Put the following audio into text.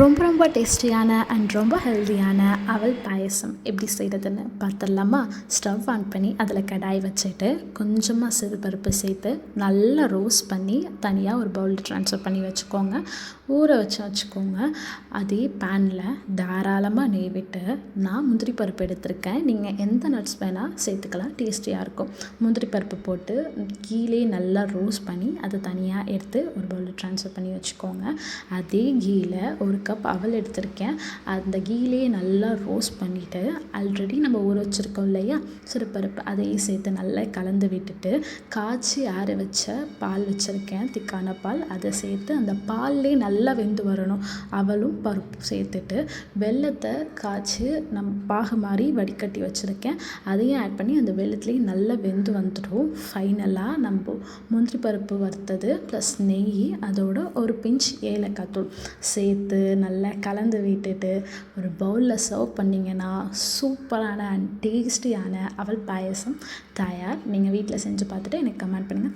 ரொம்ப ரொம்ப டேஸ்டியான அண்ட் ரொம்ப ஹெல்தியான அவல் பாயசம் எப்படி செய்கிறதுன்னு பார்த்துடலாமா? ஸ்டவ் ஆன் பண்ணி அதில் கடாய் வச்சுட்டு கொஞ்சமாக சிறுபருப்பு சேர்த்து நல்லா ரோஸ்ட் பண்ணி தனியாக ஒரு பவுலில் ட்ரான்ஸ்ஃபர் பண்ணி வச்சுக்கோங்க. ஊற வச்சுக்கோங்க. அதே பேனில் தாராளமாக நெய் விட்டு நான் முந்திரி பருப்பு எடுத்திருக்கேன். நீங்கள் எந்த நட்ஸ் வேணால் சேர்த்துக்கலாம், டேஸ்டியாக இருக்கும். முந்திரி பருப்பு போட்டு கீழே நல்லா ரோஸ்ட் பண்ணி அதை தனியாக எடுத்து ஒரு பவுலில் ட்ரான்ஸ்ஃபர் பண்ணி வச்சுக்கோங்க. அதே கீயில் ஒரு கப் அவல் எடுத்திருக்கேன். அந்த கீலேயே நல்லா ரோஸ்ட் பண்ணிவிட்டு ஆல்ரெடி நம்ம ஊற வச்சுருக்கோம் இல்லையா சிறுபருப்பு, அதையும் சேர்த்து நல்லா கலந்து விட்டுட்டு காய்ச்சி ஆற வச்ச பால் வச்சுருக்கேன், திக்கான பால். அதை சேர்த்து அந்த பால்லே நல்லா வெந்து வரணும். அவலும் பருப்பும் சேர்த்துட்டு வெல்லத்தை காய்ச்சி பாகு மாதிரி வடிகட்டி வச்சுருக்கேன், அதையும் ஆட் பண்ணி அந்த வெல்லத்துலேயும் நல்லா வெந்து வந்துடும். ஃபைனலாக நம்ம முந்திரி பருப்பு வறுத்தது ப்ளஸ் நெய், அதோட ஒரு பிஞ்ச் ஏலக்காய் தூள் சேர்த்து நல்லா கலந்து விட்டுட்டு ஒரு பவுலில் சர்வ் பண்ணிங்கன்னா சூப்பரான அண்ட் டேஸ்டியான அவல் பாயசம் தயார். நீங்கள் வீட்டில் செஞ்சு பார்த்துட்டு எனக்கு கமெண்ட் பண்ணுங்கள்.